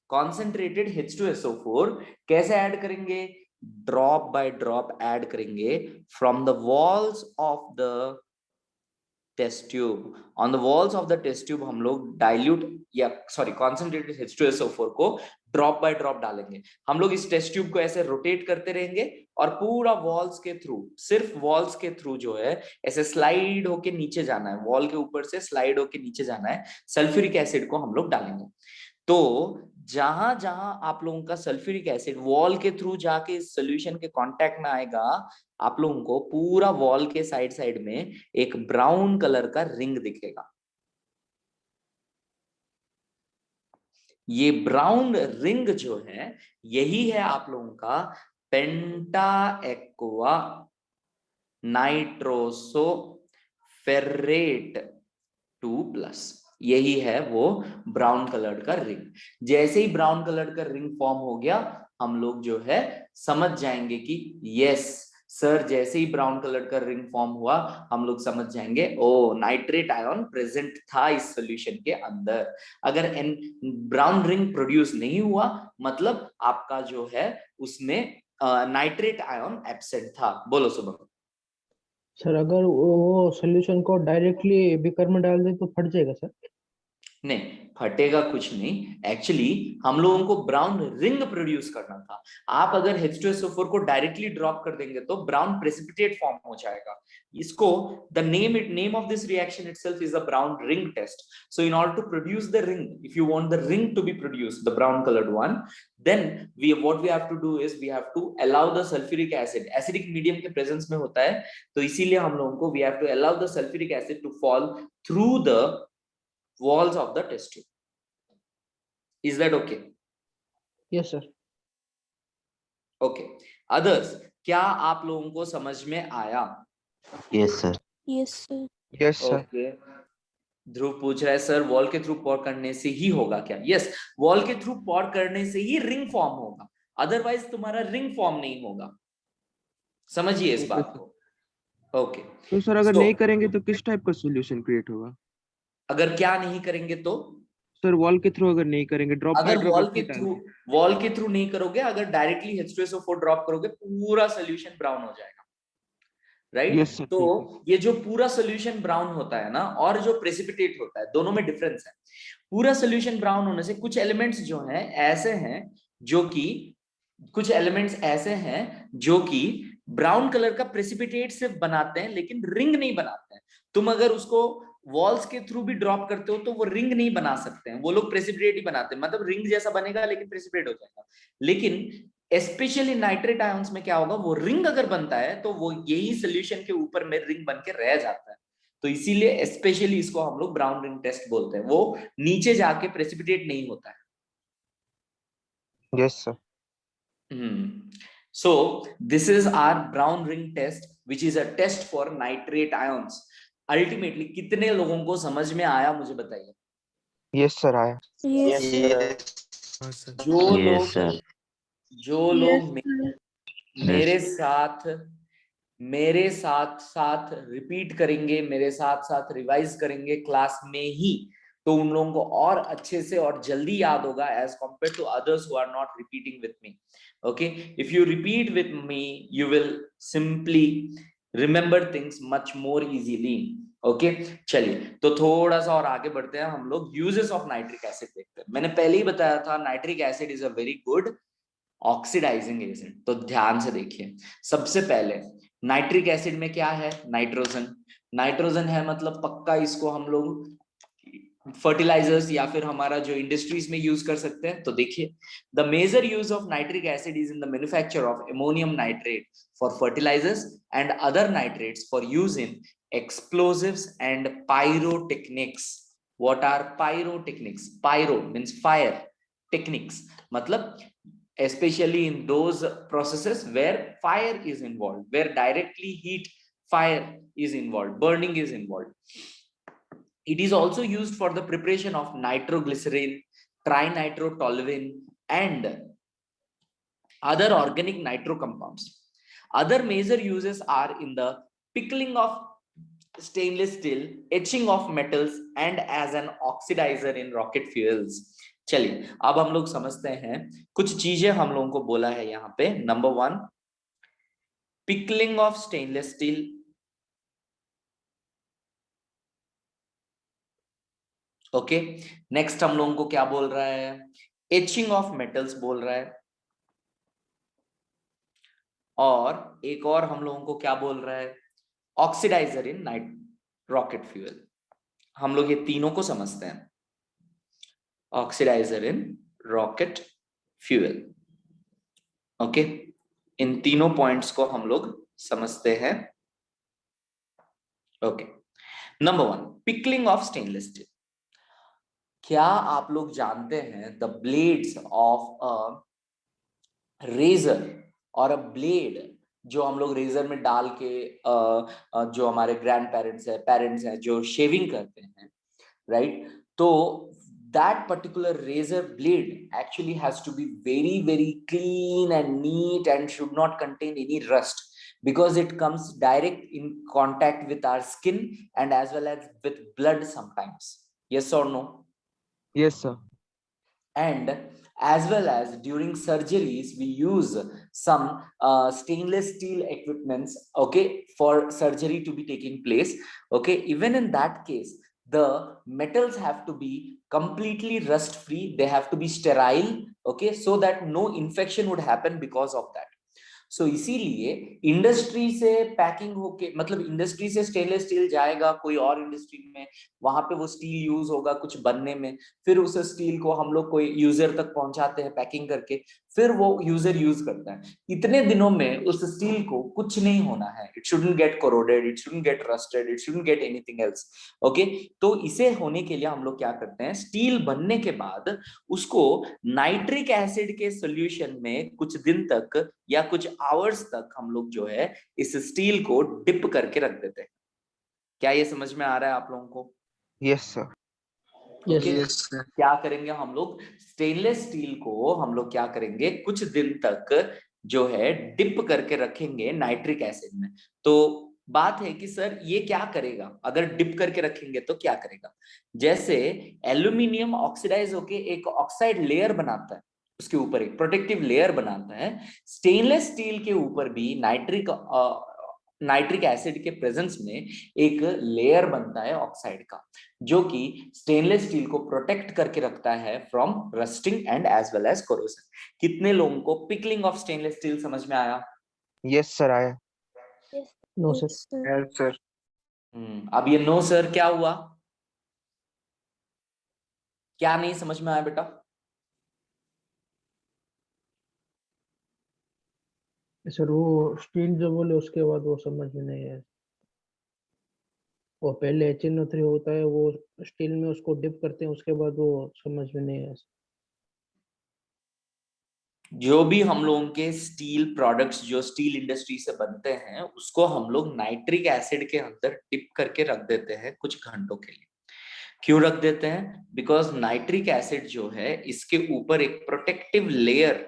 [SPEAKER 1] concentrated H2SO4। कैसे add करेंगे? Drop by drop add करेंगे from the walls of the test tube. On the walls of the test tube हम लोग dilute या sorry concentrated H2SO4 को drop by drop डालेंगे. हम लोग इस टेस्ट ट्यूब को ऐसे रोटेट करते रहेंगे और पूरा वॉल्स के थ्रू, सिर्फ वॉल्स के थ्रू जो है ऐसे स्लाइड होके नीचे जाना है, वॉल के ऊपर से स्लाइड होके नीचे जाना है. सल्फ्यूरिक एसिड को हम लोग डालेंगे. तो जहां जहां आप लोगों का सल्फ्यूरिक एसिड वॉल के थ्रू जाके इस सोल्यूशन के कांटेक्ट में आएगा, आप लोगों को पूरा वॉल के साइड साइड में एक ब्राउन कलर का रिंग दिखेगा. ये ब्राउन रिंग जो है यही है आप लोगों का पेंटा एक्वा नाइट्रोसो फेरेट 2+. यही है वो ब्राउन कलर का रिंग. जैसे ही ब्राउन कलर का रिंग फॉर्म हो गया, हम लोग जो है समझ जाएंगे कि यस सर, जैसे ही ब्राउन कलर का रिंग फॉर्म हुआ हम लोग समझ जाएंगे ओ नाइट्रेट आयन प्रेजेंट था इस सॉल्यूशन के अंदर. अगर एन ब्राउन रिंग प्रोड्यूस नहीं हुआ, मतलब आपका जो है उसमें नाइट्रेट आयन एब्सेंट था. बोलो सुबह.
[SPEAKER 3] सर अगर वो सोल्यूशन को डायरेक्टली बीकर में डाल दे तो फट जाएगा सर?
[SPEAKER 1] नहीं, फटेगा कुछ नहीं. एक्चुअली हम लोगों को ब्राउन रिंग प्रोड्यूस करना था. आप अगर H2SO4 को डायरेक्टली ड्रॉप कर देंगे तो ब्राउन प्रेसिपिटेट फॉर्म हो जाएगा. इसको the name of this reaction itself is a brown ring test. So in order to produce the ring, if you want the ring to be produce, the brown coloured one, then what we have to do is we have to allow the sulfuric acid, acidic medium के presence में होता है, तो इसीलिए हम लोगों को we have to allow the sulfuric acid to fall through the walls of the test tube. Is that okay?
[SPEAKER 3] Yes sir.
[SPEAKER 1] Okay. Others, क्या आप लोगों को समझ में आया?
[SPEAKER 5] Yes sir.
[SPEAKER 4] Yes, sir.
[SPEAKER 2] Yes, sir.
[SPEAKER 1] Okay. ध्रुव पूछ रहा है सर वॉल के थ्रू पॉर करने से ही होगा क्या? यस, वॉल के थ्रू पॉर करने से ही रिंग फॉर्म होगा, अदरवाइज तुम्हारा रिंग फॉर्म नहीं होगा. समझिए इस बात को. ओके.
[SPEAKER 2] तो सर अगर
[SPEAKER 1] So-
[SPEAKER 2] नहीं करेंगे तो किस टाइप का सॉल्यूशन क्रिएट होगा?
[SPEAKER 1] अगर क्या नहीं करेंगे तो?
[SPEAKER 2] सर वॉल के थ्रू अगर नहीं करेंगे, ड्रॉप बाय
[SPEAKER 1] अगर
[SPEAKER 2] ड्रॉप
[SPEAKER 1] वॉल के थ्रू नहीं करोगे, अगर डायरेक्टली H2SO4 ड्रॉप करोगे, पूरा सोल्यूशन ब्राउन हो जाएगा. राइट?
[SPEAKER 2] Yes, sir,
[SPEAKER 1] तो ये जो पूरा सोल्यूशन ब्राउन होता है ना, और जो प्रेसिपिटेट होता है, दोनों में डिफरेंस है. पूरा सोल्यूशन ब्राउन होने से कुछ एलिमेंट्स जो हैं ऐसे हैं जो कि ब्राउन कलर का प्रेसिपिटेट सिर्फ बनाते हैं लेकिन रिंग नहीं बनाते हैं. तुम अगर उसको वॉल्स के थ्रू भी ड्रॉप करते हो तो वो रिंग नहीं बना सकते हैं, वो लोग प्रेसिपिटेट ही बनाते हैं. मतलब रिंग जैसा बनेगा लेकिन प्रेसिपिटेट हो जाएगा. लेकिन स्पेशली नाइट्रेट आयंस में क्या होगा, वो रिंग अगर बनता है तो वो यही सोल्यूशन के ऊपर में रिंग बन के रह जाता है. तो इसीलिए स्पेशली इसको हम लोग ब्राउन रिंग टेस्ट बोलते हैं. वो नीचे जाके प्रेसिपिटेट नहीं होता है.
[SPEAKER 2] Yes, sir.
[SPEAKER 1] So this is our brown ring test, which is a test for nitrate ions. Ultimately कितने लोगों को समझ में आया मुझे बताइए.
[SPEAKER 2] Yes, sir, आया.
[SPEAKER 4] Yes,
[SPEAKER 5] Yes,
[SPEAKER 1] जो लोग मेरे साथ रिपीट करेंगे, मेरे साथ रिवाइज करेंगे क्लास में ही, तो उन लोगों को और अच्छे से और जल्दी याद होगा as compare to others who are not repeating with me. Okay, if you repeat with me you will simply remember things much more easily. Okay, चलिए तो थोड़ा सा और आगे बढ़ते हैं. हम लोग यूजेस ऑफ नाइट्रिक एसिड देखते हैं. मैंने पहले ही बताया था nitric acid is a very good oxidizing acid. तो ध्यान से देखिए. सबसे पहले नाइट्रिक एसिड में क्या है? नाइट्रोजन है, मतलब पक्का इसको हम लोग फर्टिलाइजर्स या फिर हमारा जो इंडस्ट्रीज में यूज कर सकते हैं. तो देखिए, the major use of nitric acid is in the manufacture of ammonium nitrate for fertilizers and other nitrates for use in explosives and pyrotechnics. What are pyrotechnics? Pyro means fire, techniques matlab especially in those processes where fire is involved, where directly heat, fire is involved, burning is involved. It is also used for the preparation of nitroglycerin, trinitrotoluene and other organic nitro compounds. Other major uses are in the pickling of stainless steel, etching of metals and as an oxidizer in rocket fuels. चलिए अब हम लोग समझते हैं कुछ चीजें हम लोगों को बोला है यहाँ पे. Number 1, pickling of stainless steel. Okay, next हम लोगों को क्या बोल रहा है, एचिंग ऑफ मेटल्स बोल रहा है, और एक और हम लोगों को क्या बोल रहा है, oxidizer in night rocket fuel. हम लोग ये तीनों को समझते हैं, oxidizer in rocket fuel. Okay, इन तीनों पॉइंट्स को हम लोग समझते हैं। Okay, number 1, pickling of stainless steel. क्या आप लोग जानते हैं the blades of a razor और अ ब्लेड, जो हम लोग रेजर में डाल के जो हमारे ग्रैंड पेरेंट्स हैं जो शेविंग करते हैं, राइट, तो that particular razor blade actually has to be very very clean and neat and should not contain any rust, because it comes direct in contact with our skin and as well as with blood sometimes. Yes or no?
[SPEAKER 2] Yes, sir.
[SPEAKER 1] And as well as during surgeries we use some stainless steel equipments, okay, for surgery to be taking place. Okay, even in that case the metals have to be completely rust free, they have to be sterile, okay, so that no infection would happen because of that. सो इसीलिए industry से packing होके, मतलब industry से stainless steel जाएगा कोई और industry में, वहां पे वो स्टील यूज होगा कुछ बनने में, फिर उस स्टील को हम लोग कोई यूजर तक पहुंचाते हैं पैकिंग करके, फिर वो यूजर यूज करता है। इतने दिनों में उस स्टील को कुछ नहीं होना है, it shouldn't get corroded, it shouldn't get rusted, it shouldn't get anything else. Okay, तो इसे होने के लिए हम लोग क्या करते हैं, स्टील बनने के बाद उसको नाइट्रिक एसिड के सॉल्यूशन में कुछ दिन तक या कुछ आवर्स तक हम लोग जो है इस स्टील को डिप करके रख देते हैं। क्या ये समझ में आ रहा है आप लोगों को?
[SPEAKER 2] Yes, sir.
[SPEAKER 3] Yes,
[SPEAKER 1] Okay?
[SPEAKER 5] Yes, sir.
[SPEAKER 1] क्या करेंगे हम लोग, स्टेनलेस स्टील को हम लोग क्या करेंगे, कुछ दिन तक जो है डिप करके रखेंगे नाइट्रिक एसिड में। तो बात है कि सर ये क्या करेगा, अगर डिप करके रखेंगे तो क्या करेगा, जैसे एल्यूमिनियम ऑक्सीडाइज होके एक ऑक्साइड लेयर बनाता है, उसके ऊपर एक प्रोटेक्टिव लेयर बनाता है, स्टेनलेस स्टील के ऊपर भी नाइट्रिक एसिड के प्रेजेंस में एक लेयर बनता है ऑक्साइड का, जो कि स्टेनलेस स्टील को प्रोटेक्ट करके रखता है from rusting and as well as corrosion. कितने लोगों को पिकलिंग ऑफ स्टेनलेस स्टील समझ में आया?
[SPEAKER 2] Yes, sir. आया।
[SPEAKER 4] Yes,
[SPEAKER 3] no sir.
[SPEAKER 4] yes, sir.
[SPEAKER 5] Yes, sir.
[SPEAKER 1] अब ये नो सर क्या हुआ, क्या नहीं समझ में आया बेटा?
[SPEAKER 3] सर वो स्टील जो बोले उसके बाद वो समझ में नहीं है, वो पहले HNO3 होता है, वो स्टील में उसको डिप करते हैं, उसके बाद वो समझ में नहीं है।
[SPEAKER 1] जो भी हम लोगों के स्टील प्रोडक्ट्स जो स्टील इंडस्ट्री से बनते हैं उसको हम लोग नाइट्रिक एसिड के अंदर डिप करके रख देते हैं कुछ घंटों के लिए। क्यों रख देते हैं? बिकॉज नाइट्रिक एसिड जो है इसके ऊपर एक प्रोटेक्टिव लेयर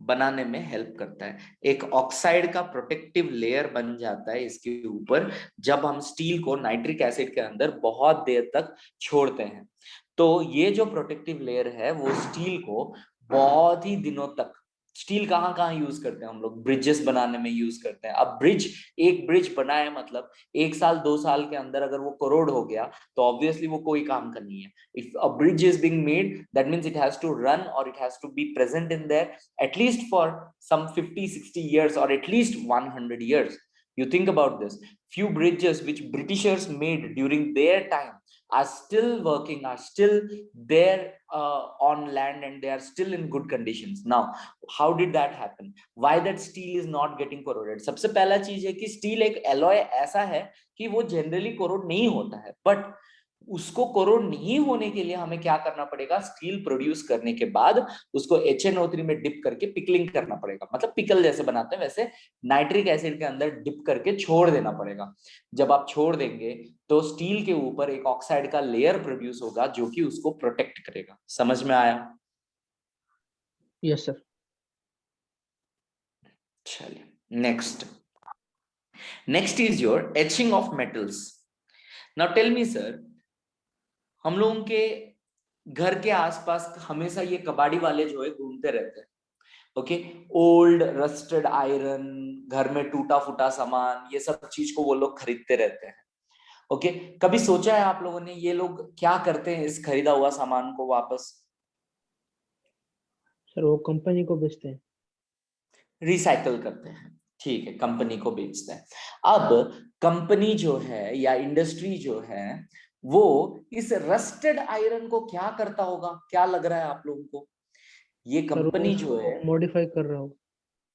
[SPEAKER 1] बनाने में हेल्प करता है, एक ऑक्साइड का प्रोटेक्टिव लेयर बन जाता है इसके ऊपर जब हम स्टील को नाइट्रिक एसिड के अंदर बहुत देर तक छोड़ते हैं। तो ये जो प्रोटेक्टिव लेयर है वो स्टील को बहुत ही दिनों तक, स्टील कहाँ कहाँ यूज करते हैं हम लोग, ब्रिजेस बनाने में यूज करते हैं। अब एक ब्रिज बना है, मतलब 1 साल 2 साल के अंदर अगर वो करोड़ हो गया तो ऑब्वियसली वो कोई काम का नहीं है। If a bridge is being made that means it has to run और it has to be present in there at least for some 50-60 years or at least 100 years. You think about this, few bridges which Britishers made during their time are still working, are still there on land, and they are still in good conditions. Now how did that happen? Why that steel is not getting corroded? सबसे पहला चीज है कि steel एक alloy ऐसा है कि वो जनरली कोरोड नहीं होता है, बट उसको कोरोड नहीं होने के लिए हमें क्या करना पड़ेगा, स्टील प्रोड्यूस करने के बाद उसको HNO3 में डिप करके पिकलिंग करना पड़ेगा, मतलब पिकल जैसे बनाते हैं वैसे नाइट्रिक एसिड के अंदर डिप करके छोड़ देना पड़ेगा। जब आप छोड़ देंगे तो स्टील के ऊपर एक ऑक्साइड का लेयर प्रोड्यूस होगा जो कि उसको प्रोटेक्ट करेगा। समझ में आया?
[SPEAKER 3] Yes sir.
[SPEAKER 1] चलिए next is your etching of metals. Now tell me sir, हम लोगों के घर के आसपास हमेशा ये कबाड़ी वाले जो है घूमते रहते हैं, ओके, ओल्ड रस्टेड आयरन, घर में टूटा फूटा सामान, ये सब चीज को वो लोग खरीदते रहते हैं। ओके, कभी सोचा है आप लोगों ने ये लोग क्या करते हैं इस खरीदा हुआ सामान को वापस?
[SPEAKER 3] सर वो कंपनी को बेचते हैं।
[SPEAKER 1] रिसाइकल करते हैं, ठीक है, कंपनी को बेचते हैं। अब कंपनी जो है या इंडस्ट्री जो है वो इस रस्टेड आयरन को क्या करता होगा, क्या लग रहा है आप लोगों को? ये
[SPEAKER 3] सर वो
[SPEAKER 1] कंपनी जो है
[SPEAKER 3] उसको मॉडिफाई कर रहा हो।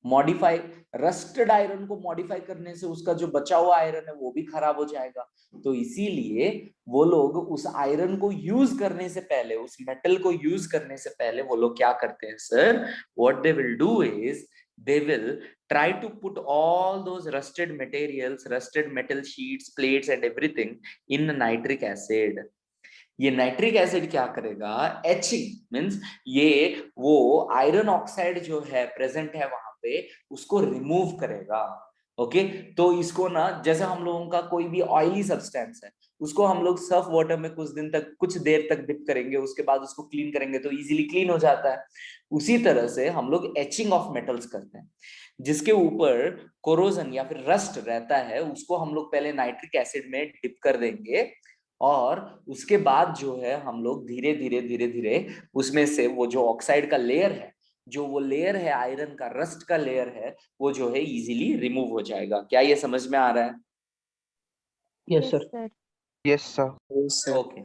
[SPEAKER 1] मॉडिफाई, रस्टेड आयरन को मॉडिफाई करने से उसका जो बचा हुआ आयरन है वो भी खराब हो जाएगा। तो इसीलिए वो लोग उस आयरन को यूज करने से पहले, उस मेटल को यूज करने से पहले वो लोग क्या करते हैं sir? What they will do is they will try to put all those rusted materials, rusted metal sheets, plates and everything in nitric acid. ये नाइट्रिक एसिड क्या करेगा? एचिंग मींस ये वो आयरन ऑक्साइड जो है प्रेजेंट है वहां पे उसको रिमूव करेगा। ओके, तो इसको ना, जैसे हम लोगों का कोई भी ऑयली सब्सटेंस है उसको हम लोग सर्फ वाटर में कुछ दिन तक, कुछ देर तक डिप करेंगे, उसके बाद उसको क्लीन करेंगे तो इजीली क्लीन हो जाता है। उसी तरह से हम लोग एचिंग ऑफ मेटल्स करते हैं। जिसके ऊपर कोरोजन या फिर रस्ट रहता है उसको हम लोग पहले नाइट्रिक एसिड में डिप कर देंगे और उसके बाद जो है हम लोग धीरे धीरे धीरे धीरे उसमें से वो जो ऑक्साइड का लेयर है, जो वो लेयर है आयरन का, रस्ट का लेयर है, वो जो है इजीली रिमूव हो जाएगा। क्या ये समझ में आ रहा है?
[SPEAKER 3] Yes sir.
[SPEAKER 4] sir.
[SPEAKER 2] Yes, sir.
[SPEAKER 1] Okay,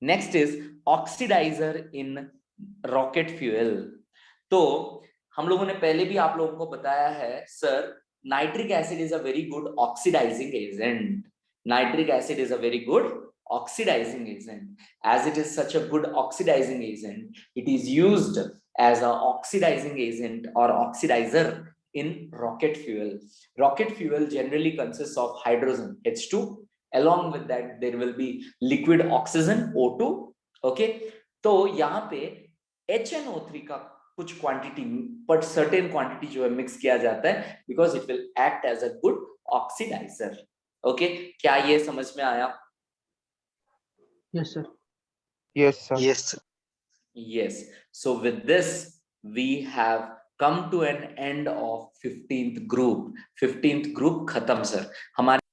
[SPEAKER 1] next is oxidizer in rocket fuel. तो हम लोगों ने पहले भी आप लोगों को बताया है sir, nitric acid is a very good oxidizing agent. Nitric acid is a very good oxidizing agent. As it is such a good oxidizing agent, it is used as a oxidizing agent or oxidizer in rocket fuel. Rocket fuel generally consists of hydrogen H2. Along with that there will be liquid oxygen O2. Okay, तो यहाँ पे HNO3 का कुछ quantity, but certain quantity जो है mix किया जाता है because it will act as a good oxidizer. Okay, क्या ये समझ में आया?
[SPEAKER 3] Yes sir.
[SPEAKER 2] Yes, sir.
[SPEAKER 5] Yes, sir.
[SPEAKER 1] Yes. So with this, we have come to an end of 15th group. 15th group खत्म sir. हमारे